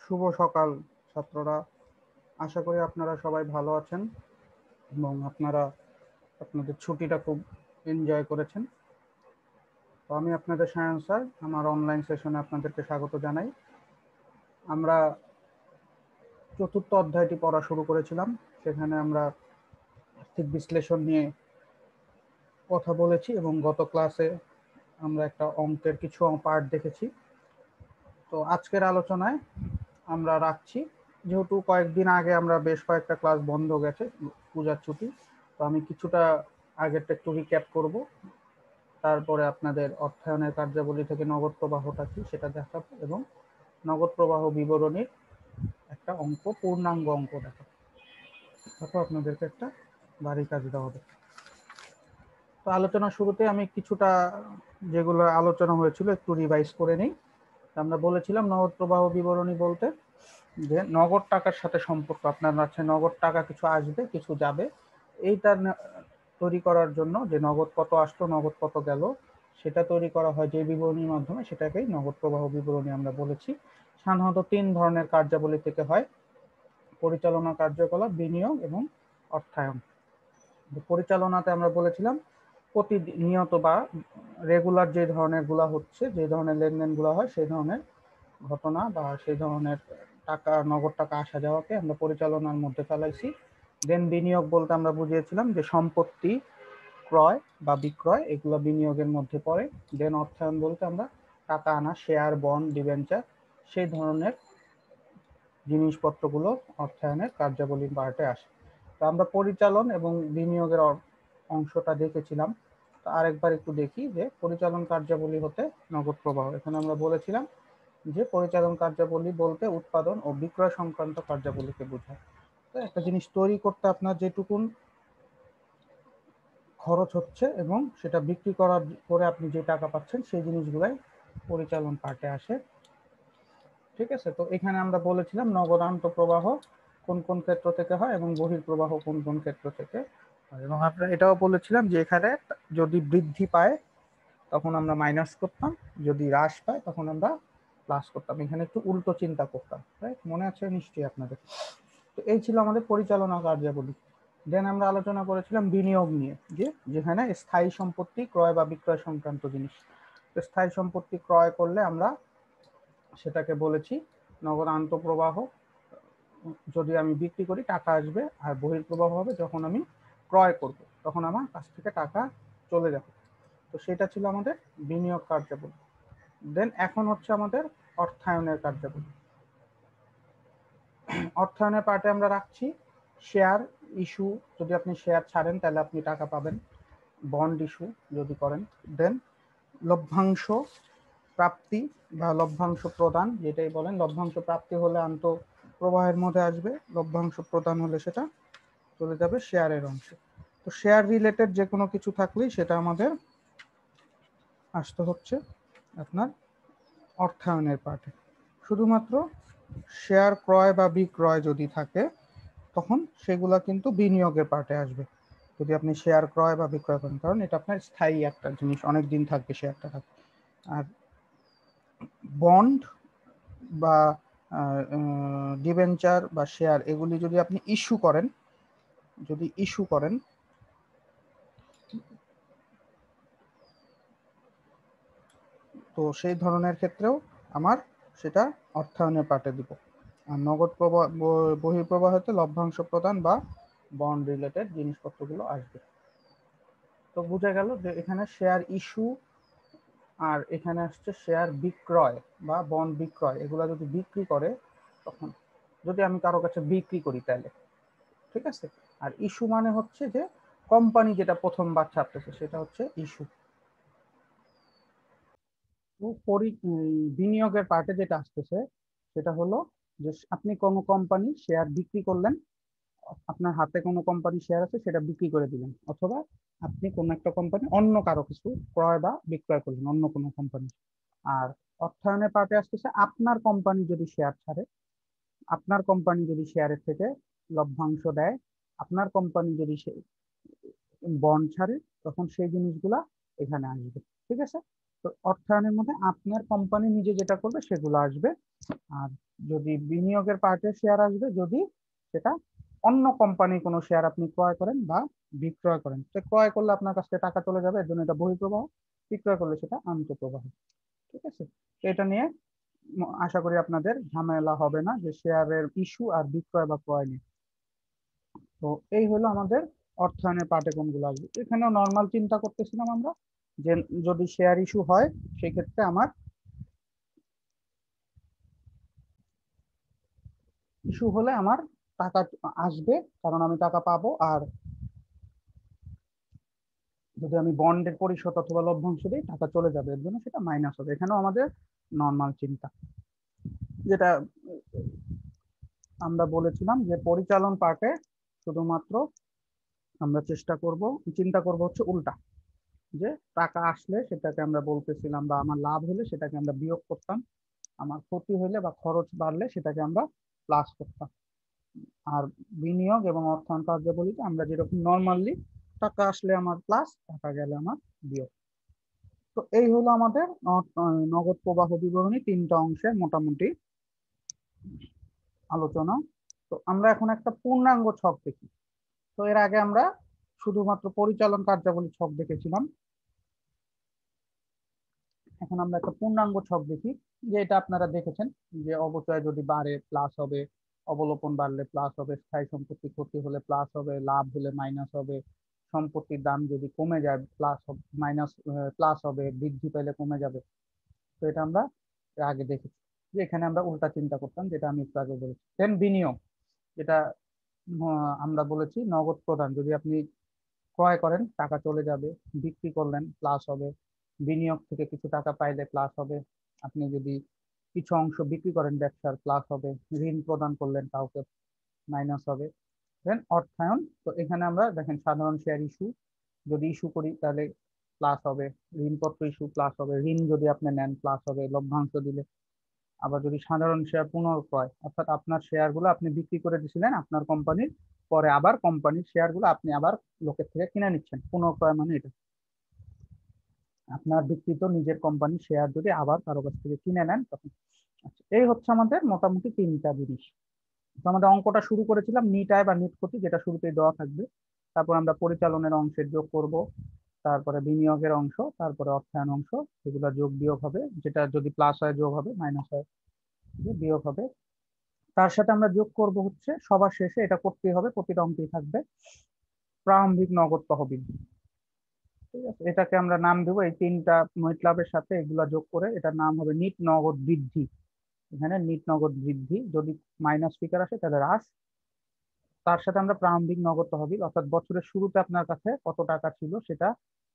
শুভ সকাল ছাত্ররা, আশা করি আপনারা সবাই ভালো আছেন এবং আপনারা আপনাদের ছুটিটা খুব এনজয় করেছেন। তো আমি আপনাদের সায়ন স্যার, আমার অনলাইন সেশনে আপনাদেরকে স্বাগত জানাই। আমরা চতুর্থ অধ্যায়টি পড়া শুরু করেছিলাম, সেখানে আমরা আর্থিক বিশ্লেষণ নিয়ে কথা বলেছি এবং গত ক্লাসে আমরা একটা অঙ্কের কিছু পার্ট দেখেছি। তো আজকের আলোচনায় আমরা রাখছি, যেহেতু কয়েকদিন আগে আমরা বেশ কয়েকটা ক্লাস বন্ধ গেছে পূজার ছুটি, তো আমি কিছুটা আগেরটা একটু রিক্যাপ করব, তারপরে আপনাদের অর্থায়নের কার্যাবলী থেকে নগদ প্রবাহটা কি সেটা দেখাবো এবং নগদ প্রবাহ বিবরণীর একটা অঙ্ক, পূর্ণাঙ্গ অঙ্ক দেখাবো, তারপর আপনাদেরকে একটা বাড়ি কাজ দেওয়া হবে। তো আলোচনা শুরুতে আমি কিছুটা যেগুলো আলোচনা হয়েছিল একটু রিভাইজ করে নিই। আমরা বলেছিলাম নগদ প্রবাহ বিবরণী বলতে যে নগদ টাকার সাথে সম্পর্ক, আপনার কাছে নগদ টাকা কিছু আসবে কিছু যাবে, এইটা তৈরি করার জন্য যে নগদ কত আসলো নগদ কত গেল সেটা তৈরি করা হয় যে বিবরণীর মাধ্যমে, সেটাকেই নগদ প্রবাহ বিবরণী আমরা বলেছি। সাধারণত 3 ধরনের কার্যাবলী থেকে হয়: পরিচালনা কার্যকলাপ, বিনিয়োগ এবং অর্থায়ন। পরিচালনাতে আমরা বলেছিলাম প্রতিনিয়ত বা রেগুলার যে ধরনের গুলা হচ্ছে, যে ধরনের লেনদেন গুলা হয়, সেই ধরনের ঘটনা বা সেই ধরনের টাকা, নগদ টাকা আসা যাওয়াকে আমরা পরিচালনার মধ্যে ফেলাইছি। দেন বিনিয়োগ বলতে আমরা বুঝিয়েছিলাম যে সম্পত্তি ক্রয় বা বিক্রয়, এগুলো বিনিয়োগের মধ্যে পড়ে। দেন অর্থায়ন বলতে আমরা টাকা আনা, শেয়ার, বন্ড, ডিবেঞ্চার, সেই ধরনের জিনিসপত্রগুলো অর্থায়নের কার্যাবলীর পার্টে আসে। তো আমরা পরিচালন এবং বিনিয়োগের অংশটা দেখেছিলাম। তো আরেকবার একটু দেখি যে পরিচালন কার্যাবলী হতে নগদ প্রবাহ, এখানে আমরা বলেছিলাম যে পরিচালন কার্যাবলী বলতে উৎপাদন ও বিক্রয় সংক্রান্ত কার্যাবলীকে বোঝায়। তো একটা জিনিস তৈরি করতে আপনার যেটুকুন খরচ হচ্ছে এবং সেটা বিক্রি করার পরে আপনি যে টাকা পাচ্ছেন, সেই জিনিসগুলাই পরিচালন পার্টে আসে। ঠিক আছে, তো এখানে আমরা বলেছিলাম নগদ আন্তঃপ্রবাহ কোন কোন ক্ষেত্র থেকে হয় এবং বহির্প্রবাহ কোন কোন ক্ষেত্র থেকে হয়, এবং আমরা এটাও বলেছিলাম যে এখানে যদি বৃদ্ধি পায় তখন আমরা মাইনাস করতাম, যদি হ্রাস পায় তখন আমরা প্লাস করতাম। এখানে একটু উল্টো চিন্তা করতাম, রাইট? মনে আছে নিশ্চয়ই আপনাদের। তো এই ছিল আমাদের পরিচালনা কার্যাবলী। দেন আমরা আলোচনা করেছিলাম বিনিয়োগ নিয়ে, যে যেখানে স্থায়ী সম্পত্তি ক্রয় বা বিক্রয় সংক্রান্ত জিনিস। তো স্থায়ী সম্পত্তি ক্রয় করলে আমরা সেটাকে বলেছি নগদ আন্তঃপ্রবাহ। যদি আমি বিক্রি করি টাকা আসবে, আর বহির্প্রবাহ হবে যখন আমি ক্রয় করব, তখন আমার কাছ থেকে টাকা চলে যাবে। তো সেটা ছিল আমাদের বিনিয়োগ কার্যাবলী। দেন এখন হচ্ছে আমাদের অর্থায়নের কার্যাবলী। অর্থায়নের পার্টে আমরা রাখছি শেয়ার ইস্যু, যদি আপনি শেয়ার ছাড়েন তাহলে আপনি টাকা পাবেন, বন্ড ইস্যু যদি করেন। দেন লভ্যাংশ প্রাপ্তি বা লভ্যাংশ প্রদান, যেটাই বলেন, লভ্যাংশ প্রাপ্তি হলে প্রবাহের মধ্যে আসবে, লভ্যাংশ প্রদান হলে সেটা চলে যাবে শেয়ারের অংশে। তো শেয়ার রিলেটেড যে কোনো কিছু থাকলেই সেটা আমাদের আসতে হচ্ছে আপনার অর্থায়নের পার্টে। শুধুমাত্র শেয়ার ক্রয় বা বিক্রয় যদি থাকে তখন সেগুলা কিন্তু বিনিয়োগের পার্টে আসবে, যদি আপনি শেয়ার ক্রয় বা বিক্রয় করেন, কারণ এটা আপনার স্থায়ী একটা জিনিস, অনেক দিন থাকবে শেয়ারটা থাকবে। আর বন্ড বা ডিবেঞ্চার বা শেয়ার, এগুলি যদি আপনি ইস্যু করেন, তো সেই ধরনের ক্ষেত্রেও আমার সেটা অর্থায়নের পার্টে দিব। আর নগদ প্রবাহ, বহির্প্রবাহতে লভ্যাংশ প্রদান বা বন্ড রিলেটেড জিনিসপত্রগুলো আসবে। তো বোঝা গেল যে এখানে শেয়ার ইস্যু আর এখানে আসছে শেয়ার বিক্রয় বা বন্ড বিক্রয়, এগুলো যদি বিক্রি করে তখন, যদি আমি কারো কাছে বিক্রি করি তাহলে, ঠিক আছে। আর ইস্যু মানে হচ্ছে যে কোম্পানি যেটা প্রথমবার ছাপতেছে সেটা হচ্ছে ইস্যু। বিনিয়োগের পার্টে যেটা আসতেছে সেটা হলো যে আপনি কোনো কোম্পানি শেয়ার বিক্রি করলেন, আপনার হাতে কোনো কোম্পানি শেয়ার আছে সেটা বিক্রি করে দিলেন, অথবা আপনি কোনো একটা কোম্পানি অন্য কারো কিছু ক্রয় বা বিক্রয় করলেন অন্য কোনো কোম্পানি। আর অর্থায়নের পার্টে আসতেছে আপনার কোম্পানি যদি শেয়ার ছাড়ে, আপনার কোম্পানি যদি শেয়ারের থেকে লভ্যাংশ দেয়, আপনার কোম্পানি যদি বন্ড ছাড়ে, তখন সেই জিনিসগুলা এখানে আসবে। ঠিক আছে, তো অর্থায়নের মধ্যে আপনার কোম্পানি নিজে যেটা করবে সেগুলো আসবে। আর যদি বিনিয়োগের পার্টে শেয়ার আসবে যদি সেটা অন্য কোম্পানির কোনো শেয়ার আপনি ক্রয় করেন বা বিক্রয় করেন। তো ক্রয় করলে আপনার কাছ থেকে টাকা চলে যাবে, এর জন্য এটা বহিঃপ্রবাহ। বিক্রয় করলে সেটা আন্তঃপ্রবাহ। ঠিক আছে, তো এটা নিয়ে আশা করি আপনাদের ঝামেলা হবে না যে শেয়ারের ইস্যু আর বিক্রয় বা ক্রয় নিয়ে। তো এই হলো আমাদের অর্থায়নের পার্টে কোনগুলো আসবে। এখানেও নর্মাল চিন্তা করতেছিলাম আমরা যে যদি শেয়ার ইস্যু হয় সেই ক্ষেত্রে আমার ইস্যু হলে আমার টাকা আসবে, কারণ আমি টাকা পাবো। আর যদি আমি বন্ডের পরিশোধ অথবা লভ্যাংশ দিই টাকা চলে যাবে, এর জন্য সেটা মাইনাস হবে। এখানেও আমাদের নর্মাল চিন্তা, যেটা আমরা বলেছিলাম যে পরিচালন পার্টে শুধুমাত্র আমরা চিন্তা করব হচ্ছে উল্টা, যে টাকা আসলে সেটাকে আমরা বলতেছিলাম, বা আমার লাভ হলে সেটাকে আমরা বিয়োগ করতাম, আমার ক্ষতি হলে বা খরচ বাড়লে সেটাকে আমরা প্লাস করতাম। আর বিনিয়োগ এবং অর্থায়ন কার্যাবলীতে আমরা যেরকম নর্মালি টাকা আসলে আমার প্লাস, টাকা গেলে আমার বিয়োগ। তো এই হলো আমাদের নগদ প্রবাহ বিবরণী 3টা অংশের মোটামুটি আলোচনা। তো আমরা এখন একটা পূর্ণাঙ্গ ছক দেখি। তো এর আগে আমরা শুধুমাত্র পরিচালন কার্যাবলী ছক দেখেছিলাম, এখন আমরা একটা পূর্ণাঙ্গ ছক দেখি। যে এটা আপনারা দেখেছেন যে অবচয় যদি বাড়ে প্লাস হবে, অবলোপন বাড়লে প্লাস হবে, স্থায়ী সম্পত্তি ক্ষতি হলে প্লাস হবে, লাভ হলে মাইনাস হবে, সম্পত্তির দাম যদি কমে যায় প্লাস মাইনাস প্লাস হবে, বৃদ্ধি পেলে কমে যাবে। তো এটা আমরা এর আগে দেখেছি যে এখানে আমরা উল্টা চিন্তা করতাম, যেটা আমি একটু আগে বলেছি। দেন বিনিয়োগ, যেটা আমরা বলেছি নগদ প্রদান, যদি আপনি ক্রয় করেন টাকা চলে যাবে, বিক্রি করলেন প্লাস হবে, বিনিয়োগ থেকে কিছু টাকা পাইলে প্লাস হবে, আপনি যদি কিছু অংশ বিক্রি করেন ব্যবসার প্লাস হবে, ঋণ প্রদান করলেন কাউকে মাইনাস হবে। দেন অর্থায়ন, তো এখানে আমরা দেখেন সাধারণ শেয়ার ইস্যু যদি ইস্যু করি তাহলে প্লাস হবে, ঋণপত্র ইস্যু প্লাস হবে, ঋণ যদি আপনি নেন প্লাস হবে লভ্যাংশ দিলে। আবার যদি সাধারণ শেয়ার পুনর্ক্রয়, অর্থাৎ আপনার শেয়ারগুলো আপনি বিক্রি করে দিয়েছিলেন আপনার কোম্পানির, পরে আবার কোম্পানির শেয়ারগুলো আপনি আবার লোকের থেকে কিনে নিচ্ছেন, পুনর্ক্রয় মানে এটা আপনার বিক্রিত নিজের কোম্পানির শেয়ার যদি আবার কারো কাছ থেকে কিনে নেন তখন। আচ্ছা, এই হচ্ছে আমাদের মোটামুটি 3টা জিনিস। তো আমাদের অঙ্কটা শুরু করেছিলাম নিট আয় বা নিট ক্ষতি, যেটা শুরুতেই দেওয়া থাকবে। তারপর আমরা পরিচালনের অংশের যোগ করব, তারপরে বিনিয়োগের অংশ, তারপরে অর্থায়ন অংশ, এগুলো যোগ বিয়োগ হবে, যেটা যদি প্লাস হয় যোগ হবে, মাইনাস হয় বিয়োগ হবে। তার সাথে আমরা যোগ করব হচ্ছে সবার শেষে, এটা করতেই হবে, প্রতিটা অঙ্কেই থাকবে, প্রারম্ভিক নগদ তহবিল। ঠিক আছে, এটাকে আমরা নাম দেবো এই 3টা মতলবের সাথে এগুলা যোগ করে, এটার নাম হবে নিট নগদ বৃদ্ধি। এখানে নিট নগদ বৃদ্ধি, যদি মাইনাস ফিগার আসে তাহলে হ্রাস। তার সাথে আমরা প্রারম্ভিক নগদ তহবিল, অর্থাৎ বছরের শুরুতে আপনার কাছে কত টাকা ছিল সেটা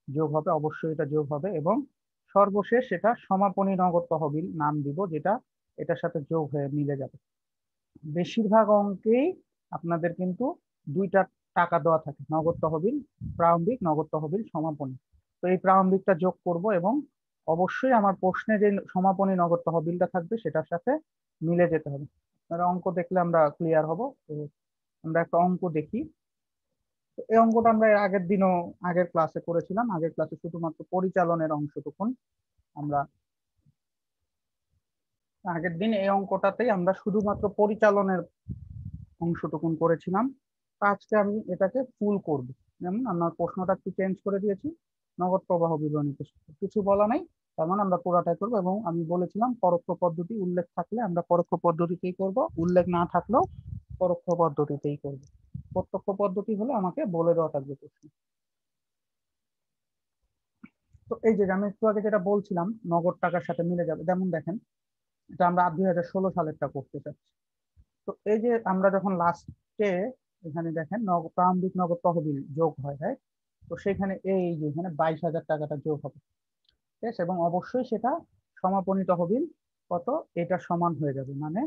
যোগ হবে, অবশ্যই এটা যোগ হবে। এবং সর্বশেষ সেটা সমাপনী নগদ তহবিল নাম দিব, যেটা এটার সাথে যোগ হয়ে মিলে যাবে। বেশিরভাগ অঙ্কেই আপনাদের কিন্তু 2টা টাকা দেওয়া থাকে, নগদ তহবিল প্রারম্ভিক, নগদ তহবিল সমাপনী। তো এই প্রারম্ভিকটা যোগ করব, এবং অবশ্যই আমার প্রশ্নে যে সমাপনী নগদ তহবিলটা থাকবে সেটার সাথে মিলে যেতে হবে। আপনারা অঙ্ক দেখলে আমরা ক্লিয়ার হব। তো আমরা একটা অঙ্ক দেখি। তো এই অঙ্কটা আমরা এর আগের দিনও আগের ক্লাসে করেছিলাম, আগের ক্লাসে শুধুমাত্র পরিচালনের অংশটুকুন আমরা, আগের দিন এই অঙ্কটাতেই আমরা শুধুমাত্র পরিচালনের অংশটুকুন করেছিলাম। আজকে আমি এটাকে ফুল করব, যেমন আমার প্রশ্নটা একটু চেঞ্জ করে দিয়েছি, নগদ প্রবাহ বিবরণী কিছু বলা নাই, তার মানে আমরা পুরাটাই করবো। এবং আমি বলেছিলাম পরোক্ষ পদ্ধতি উল্লেখ থাকলে আমরা পরোক্ষ পদ্ধতিতেই করব, উল্লেখ না থাকলেও পরোক্ষ পদ্ধতিতেই করব। প্রত্যক্ষ পদ্ধতি হলে আমাকে বলে দেওয়া থাকবে প্রশ্ন। তো এই যে আমি একটু আগে যেটা বলছিলাম নগদ টাকার সাথে মিলে যাবে, যেমন দেখেন এটা আমরা 2016 সালেরটা করতে চাচ্ছি। তো এই যে আমরা যখন লাস্টে এখানে দেখেন প্রারম্ভিক নগদ তহবিল যোগ হয়, রাইট? তো সেখানে এই যে এখানে 22,000 টাকাটা যোগ হবে, ঠিক আছে? এবং অবশ্যই সেটা সমাপনী তহবিল কত, এটা সমান হয়ে যাবে, মানে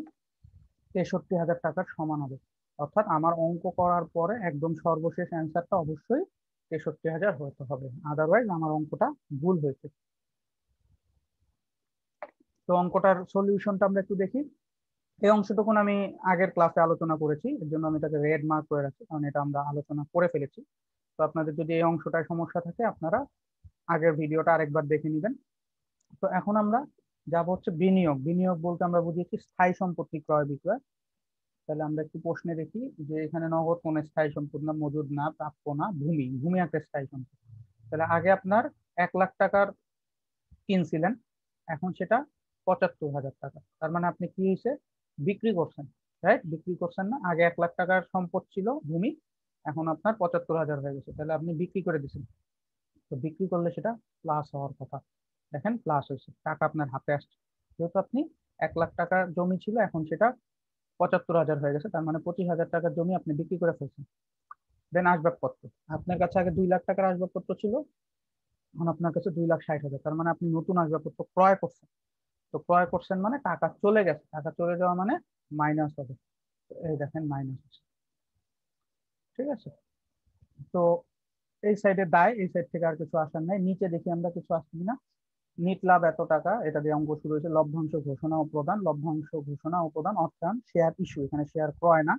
63,000 টাকার সমান হবে। অর্থাৎ আমার অঙ্ক করার পরে একদম সর্বশেষ অ্যান্সারটা অবশ্যই 63,000 হতে হবে, আদারওয়াইজ আমার অঙ্কটা ভুল হয়েছে। তো অঙ্কটার সলিউশনটা আমরা একটু দেখি। এই অংশটুকুন আমি আগের ক্লাসে আলোচনা করেছি, এর জন্য আমি এটাকে রেড মার্ক করে রাখছি, কারণ এটা আমরা আলোচনা করে ফেলেছি। তো আপনাদের যদি এই অংশটায় সমস্যা থাকে আপনারা আগের ভিডিওটা আরেকবার দেখে নেবেন। তো এখন আমরা যাব হচ্ছে বিনিয়োগ। বিনিয়োগ বলতে আমরা বুঝিয়েছি স্থায়ী সম্পত্তি ক্রয় বিক্রয়। তাহলে আমরা একটু প্রশ্নে দেখি যে এখানে নগদ কোন স্থায়ী সম্পদ না, মজুদ না, প্রাপ্য না, ভূমি। ভূমি একটা স্থায়ী সম্পদ। তাহলে আগে আপনার 1 লাখ টাকার কিনছিলেন, এখন সেটা 75,000 টাকা। তার মানে আপনি কি হয়েছে, বিক্রি করছেন, রাইট? বিক্রি করছেন না, আগে 1 লাখ টাকার সম্পদ ছিল ভূমি, এখন আপনার 75,000 হয়ে গেছে, তাহলে আপনি বিক্রি করে দিচ্ছেন। তো বিক্রি করলে সেটা প্লাস হওয়ার কথা। দেখেন প্লাস হয়েছে, টাকা আপনার হাতে আসছে। যেহেতু আপনি 1 লাখ টাকার জমি ছিল, এখন সেটা 75,000 হয়ে গেছে, তার মানে 25,000 টাকার জমি আপনি বিক্রি করে ফেলছেন। দেন আসবাবপত্র, আপনার কাছে আগে 2 লাখ টাকার আসবাবপত্র ছিল, এখন আপনার কাছে 2,60,000, তার মানে আপনি নতুন আসবাবপত্র ক্রয় করছেন। তো ক্রয় করছেন মানে টাকা চলে গেছে, টাকা চলে যাওয়া মানে মাইনাস হবে। তো এই দেখেন মাইনাস হচ্ছে, ঠিক আছে? তো এই সাইডে দায়, এই সাইড থেকে আর কিছু আসার নাই। নিচে দেখি আমরা কিছু আসছি কিনা। নিট লাভ এত টাকা, এটা দিয়ে অঙ্ক শুরু হয়েছে। লভ্যাংশ ঘোষণা ও প্রদান, লভ্যাংশ ঘোষণা ও প্রদান অর্থায়ন, শেয়ার ইস্যু, এখানে শেয়ার ক্রয় না।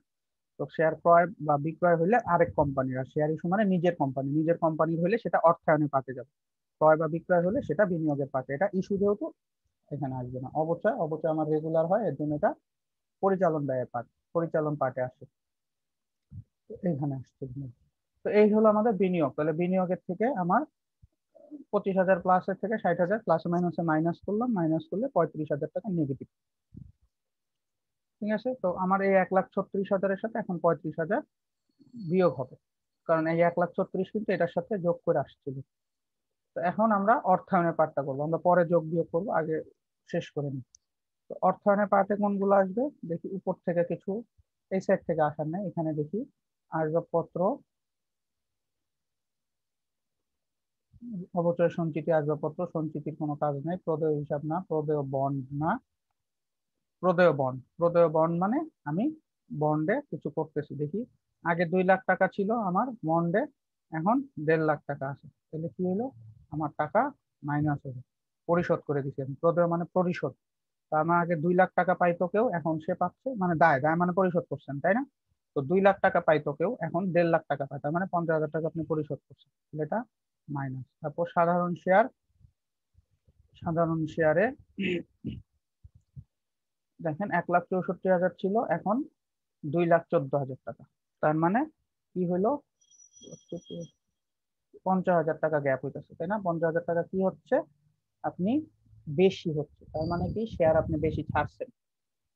তো শেয়ার ক্রয় বা বিক্রয় হলে আরেক কোম্পানির, আর শেয়ার ইস্যু মানে নিজের কোম্পানি। নিজের কোম্পানির হলে সেটা অর্থায়নের পার্টে যাবে, ক্রয় বা বিক্রয় হলে সেটা বিনিয়োগের পার্টে। এটা ইস্যু যেহেতু এখানে আসবে না। অবচয়, অবচয় আমার রেগুলার হয়, এর জন্য এটা পরিচালন ব্যয়ের পার্ট, পরিচালন পার্টে আসে। তো এইখানে আসছে বিনিয়োগ। তো এই হলো আমাদের বিনিয়োগ। তাহলে বিনিয়োগের থেকে আমার 25,000 প্লাসের থেকে 60,000 প্লাস মাইনাসে মাইনাস করলাম, মাইনাস করলে 35,000 টাকা নেগেটিভ। ঠিক আছে, তো আমার এই 1,36,000-এর সাথে এখন 35,000 বিয়োগ হবে, কারণ এই 1,36,000 কিন্তু এটার সাথে যোগ করে আসছিল। তো এখন আমরা অর্থায়নের পার্টটা করবো, আমরা পরে যোগ বিয়োগ করবো, আগে শেষ করে নিই। তো অর্থায়নের পার্টে কোনগুলো আসবে দেখি, উপর থেকে কিছু, এই সাইড থেকে আসার নেই, এখানে দেখি আসবাবপত্র, অবচয় সঞ্চিতি, আসবাবপত্র, সঞ্চিতির কোনো কাজ নেই, প্রদেয় হিসাব না, প্রদেয় বন্ড না, প্রদেয় বন্ড। প্রদেয় বন্ড মানে আমি বন্ডে কিছু করতেছি। দেখি আগে 2 লাখ টাকা ছিল আমার বন্ডে, এখন 1.5 লাখ টাকা আছে, তাহলে কি হলো, আমার টাকা মাইনাস হলো, পরিশোধ করে দিচ্ছি আমি। প্রদেয় মানে পরিশোধ। তা আমার আগে 2 লাখ টাকা পাইতো কেউ, এখন সে পাচ্ছে, মানে দায়, দায় মানে পরিশোধ করছেন, তাই না? তো 2 লাখ টাকা পাইতো কেউ, এখন 1.5 লাখ টাকা পায়, তার মানে 50,000 টাকা আপনি পরিশোধ করছেন, তাহলে এটা মাইনাস। তারপর সাধারণ শেয়ার, সাধারণ শেয়ারে দেখেন 1,64,000 ছিল, এখন 2,14,000 টাকা, তার মানে কি হইলো, 50,000 টাকা গ্যাপ হইতেছে, তাই না? 50,000 টাকা কি হচ্ছে, আপনি বেশি হচ্ছে, তার মানে কি শেয়ার আপনি বেশি ছাড়ছেন।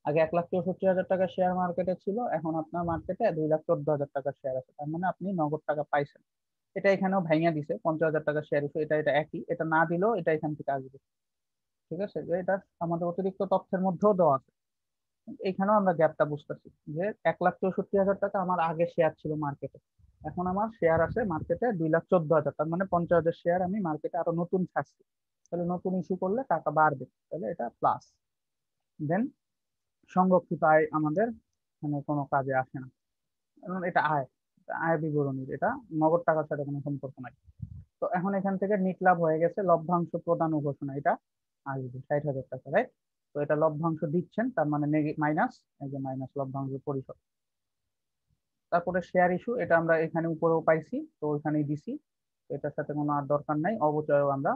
আগে 1,64,000 টাকা শেয়ার মার্কেটে ছিল, এখন আপনার মার্কেটে 2,14,000 টাকার শেয়ার আছে, তার মানে আপনি নগদ টাকা পাইছেন। এটা এখানেও ভাইঙা দিছে, 50,000 টাকা শেয়ার আছে, এটা এটা একই, এটা না দিলেও এটা এখান থেকে আসবে। ঠিক আছে, যে এটা আমাদের অতিরিক্ত তথ্যের মধ্যেও দেওয়া আছে। এখানেও আমরা গ্যাপটা বুঝতেছি যে 1,64,000 টাকা আমার আগে শেয়ার ছিল মার্কেটে, এখন আমার শেয়ার আছে মার্কেটে 2,14,000, তার মানে 50,000 শেয়ার আমি মার্কেটে আরো নতুন ছাড়ছি, তাহলে নতুন ইস্যু করলে টাকা বাড়বে, তাহলে এটা প্লাস। দেন সংরক্ষিত আয় আমাদের মানে কোনো কাজে আসে না, কারণ এটা আয়, আয় বিবরণীর, এটা নগদ টাকার সাথে কোনো সম্পর্ক নাই। তো এখন এখান থেকে নিট লাভ হয়ে গেছে, লভ্যাংশ প্রদান ও ঘোষণা, এটা আসবে 60,000 টাকা, রাইট? তো এটা লভ্যাংশ দিচ্ছেন, তার মানে মাইনাস, এই যে মাইনাস লভ্যাংশ পরিশোধ। তারপরে শেয়ার ইস্যু, এটা আমরা এখানে উপরেও পাইছি, তো ওইখানেই দিছি, তো এটার সাথে কোনো আর দরকার নাই। অবচয়ও আমরা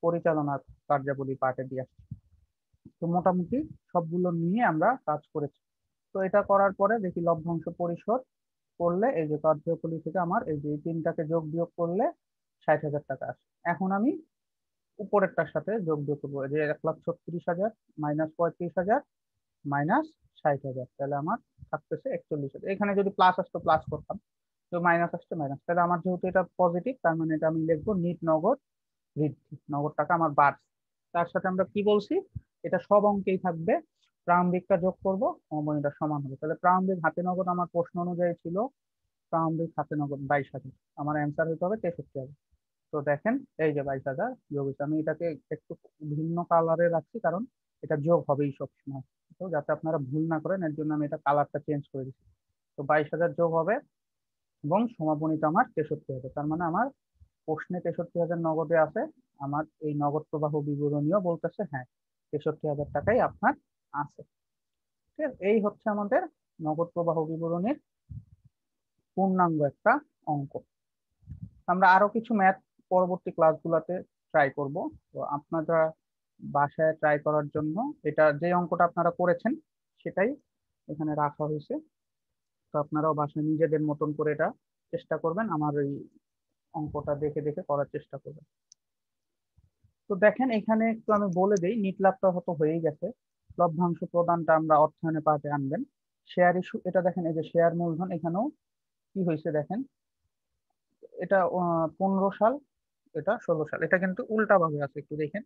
পরিচালনার কার্যাবলী পার্টে দিয়ে আসছি। তো মোটামুটি সবগুলো নিয়ে আমরা কাজ করেছি। তো এটা করার পরে দেখি লভ্যাংশ পরিশোধ করলে, এই যে কার্যকলী থেকে আমার এই যে তিনটাকে যোগ বিয়োগ করলে 60,000 টাকা আসে। এখন আমি উপরেরটার সাথে যোগ বিয়োগ করবো, যে 1,36,000 মাইনাস 35,000 মাইনাস 60,000, তাহলে আমার থাকতেছে 41,000। এখানে যদি প্লাস আসতো প্লাস করতাম, তো মাইনাস আসছে মাইনাস, তাহলে আমার যেহেতু এটা পজিটিভ, তার মানে এটা আমি লিখবো নিট নগদ বৃদ্ধি, নগদ টাকা আমার বাড়ছে। তার সাথে আমরা কি বলছি, এটা সব অঙ্কেই থাকবে, প্রারম্ভিকটা যোগ করব, সমবায়টা সমান হবে। তাহলে প্রারম্ভিক হাতে নগদ আমার প্রশ্ন অনুযায়ী ছিল, প্রারম্ভিক হাতে নগদ 22,000, আমার অ্যান্সার হতে হবে 63,000। তো দেখেন এই যে 22,000 যোগ হয়েছে। আমি এটাকে একটু ভিন্ন কালারে রাখছি, কারণ এটা যোগ হবেই সবসময়, তো যাতে আপনারা ভুল না করেন এর জন্য আমি এটা কালারটা চেঞ্জ করে দিচ্ছি। তো 22,000 যোগ হবে এবং সমাপনীটা আমার 63,000, তার মানে আমার প্রশ্নে 63,000 নগদে আছে। আমার এই নগদ প্রবাহ বিবরণীও বলতেছে হ্যাঁ 63,000 টাকাই আপনার আছে। ঠিক আছে, এই হচ্ছে আমাদের নগদ প্রবাহ বিবরণীর পূর্ণাঙ্গ একটা অঙ্ক। আমরা আরো কিছু ম্যাথ পরবর্তী ক্লাসগুলোতে ট্রাই করব। তো আপনারা বাসায় ট্রাই করার জন্য এটা যে অঙ্কটা আপনারা করেছেন সেটাই এখানে রাখা হয়েছে। তো আপনারাও বাসায় নিজেদের মতন করে এটা চেষ্টা করবেন, আমার এই অঙ্কটা দেখে দেখে করার চেষ্টা করবেন। তো দেখেন এখানে একটু আমি বলে দিই, নিট লাভটা হয়তো হয়েই গেছে। লভ্যাংশ প্রদানটা আমরা অর্থায়নে পার্টে আনবেন। শেয়ার ইস্যু, এটা দেখেন এই যে শেয়ার মূলধন, এখানেও কি হয়েছে দেখেন, এটা 15 সাল, এটা 16 সাল, এটা কিন্তু উল্টা ভাবে আছে, একটু দেখেন।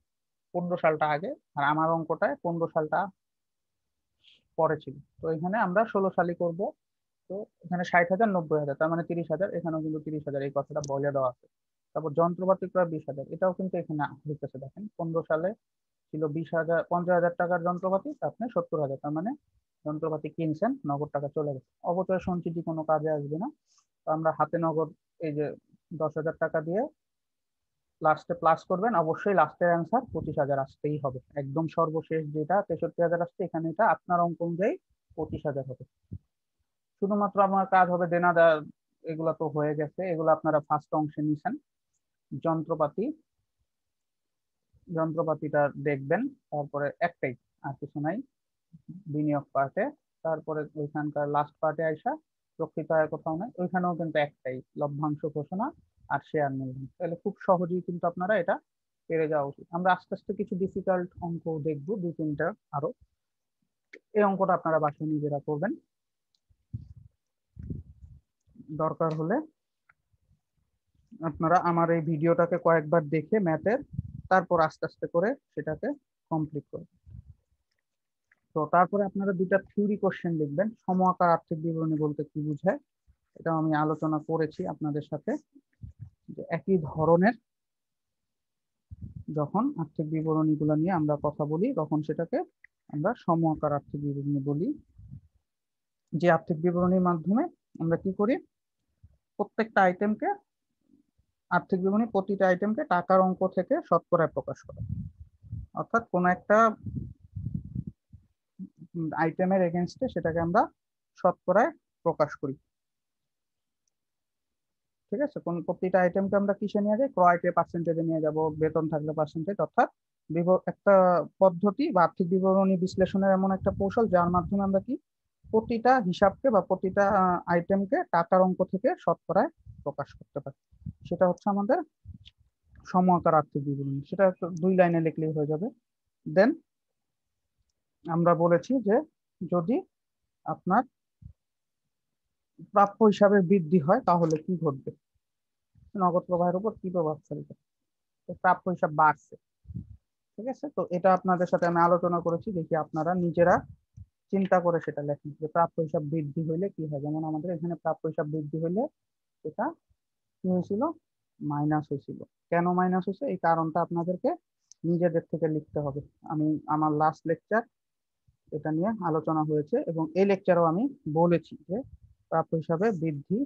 15 সালটা আগে আর আমার অঙ্কটায় 15 সালটা পরে ছিল। তো এখানে আমরা 16 সালই করব। তো এখানে 60,000 90,000, তার মানে 30,000, এখানেও কিন্তু 30,000 এই কথাটা বলে দেওয়া আছে। তারপর যন্ত্রপাতি প্রায় 20,000, এটাও কিন্তু এখানে হইতেছে দেখেন। 15 সালে ছিল 20,000 50,000 টাকার যন্ত্রপাতি, আপনি 70,000, তার মানে যন্ত্রপাতি কিনছেন, নগদ টাকা চলে গেছে। অবচয় সঞ্চিতি কোনো কাজে আসবে না। তো আমরা হাতে নগদ এই যে 10,000 টাকা দিয়ে লাস্টে প্লাস করবেন, অবশ্যই লাস্টের অ্যান্সার 25,000 আসতেই হবে। একদম সর্বশেষ যেটা 63,000 আসছে, এখানে এটা আপনার অঙ্ক অনুযায়ী 25,000 হবে। শুধুমাত্র আমার কাজ হবে দেনা দেওয়া, এগুলা তো হয়ে গেছে, এগুলো আপনারা ফার্স্ট অংশে নিছেন। যন্ত্রপাতি, যন্ত্রপাতিটা দেখবেন, তারপরে একটাই, আর কিছু নাই বিনিয়োগ পার্টে। তারপরে ওইখানকার লাস্ট পার্টে আইসা প্রকৃত আয় কোথাও নাই, ওইখানেও কিন্তু একটাই, লভ্যাংশ ঘোষণা আর শেয়ার মূলধন। তাহলে খুব সহজেই কিন্তু আপনারা এটা পেরে যাওয়া উচিত। আমরা আস্তে আস্তে কিছু ডিফিকাল্ট অঙ্ক দেখবো, দুই তিনটা আরো। এই অঙ্কটা আপনারা বাসায় নিজেরা করবেন, দরকার হলে আপনারা আমার এই ভিডিওটাকে কয়েকবার দেখে ম্যাথের, তারপর আস্তে আস্তে করে সেটাকে কমপ্লিট করবেন। তো তারপরে আপনারা দুইটা থিওরি কোশ্চেন লিখবেন। সম আকার আর্থিক বিবরণী বলতে কি বোঝায়, এটা আমি আলোচনা করেছি আপনাদের সাথে, যে একই ধরনের যখন আর্থিক বিবরণীগুলো নিয়ে আমরা কথা বলি তখন সেটাকে আমরা সম আকার আর্থিক বিবরণী বলি। যে আর্থিক বিবরণীর মাধ্যমে আমরা কি করি, প্রত্যেকটা আইটেমকে, আর্থিক বিবরণী প্রতিটা আইটেমকে টাকার অঙ্ক থেকে শতকরায় প্রকাশ করে। অর্থাৎ কোন একটা আইটেমের এগেনস্টে সেটাকে আমরা শতকরায় প্রকাশ করি। ঠিক আছে, কোন প্রতিটা আইটেমকে আমরা কিসে নিয়ে যাই, ক্রয়কে পার্সেন্টেজে নিয়ে যাব, বেতন থাকলে পার্সেন্টেজ। অর্থাৎ একটা পদ্ধতি বা আর্থিক বিবরণী বিশ্লেষণের এমন একটা কৌশল যার মাধ্যমে আমরা কি প্রতিটা হিসাবকে বা প্রতিটা আইটেমকে টাকার অঙ্ক থেকে শতকরায় প্রকাশ করতে পারি। সেটা হচ্ছে আমাদের সম আকার আর্থিক বিবরণী। সেটা দুই লাইনে লিখলেই হয়ে যাবে। দেন আমরা বলেছি যে যদি আপনার প্রাপ্য হিসাবে বৃদ্ধি হয় তাহলে কি ঘটবে, নগদ প্রবাহের উপর কি প্রভাব ফেলবে। তো প্রাপ্য হিসাব বাড়ছে, ঠিক আছে। তো এটা আপনাদের সাথে আমি আলোচনা করেছি, দেখি আপনারা নিজেরা চিন্তা করে সেটা লেখেন যে প্রাপ্য হিসাব বৃদ্ধি হইলে কি হয়। যেমন আমাদের এখানে প্রাপ্য হিসাব বৃদ্ধি হইলে এটা কি হয়েছিল, মাইনাস হয়েছিল। কেন মাইনাস হয়েছে এই কারণটা আপনাদেরকে নিজেদের থেকে লিখতে হবে। আমি আমার লাস্ট লেকচার এটা নিয়ে আলোচনা হয়েছে, এবং এই লেকচারেও আমি বলেছি যে প্রাপ্য হিসাবে বৃদ্ধি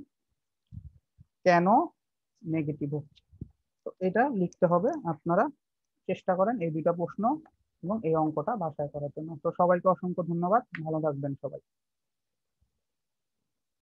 কেন নেগেটিভ হচ্ছে। তো এটা লিখতে হবে। আপনারা চেষ্টা করেন এই দুইটা প্রশ্ন এবং এই অঙ্কটা বাসায় করার জন্য। তো সবাইকে অসংখ্য ধন্যবাদ, ভালো থাকবেন সবাই।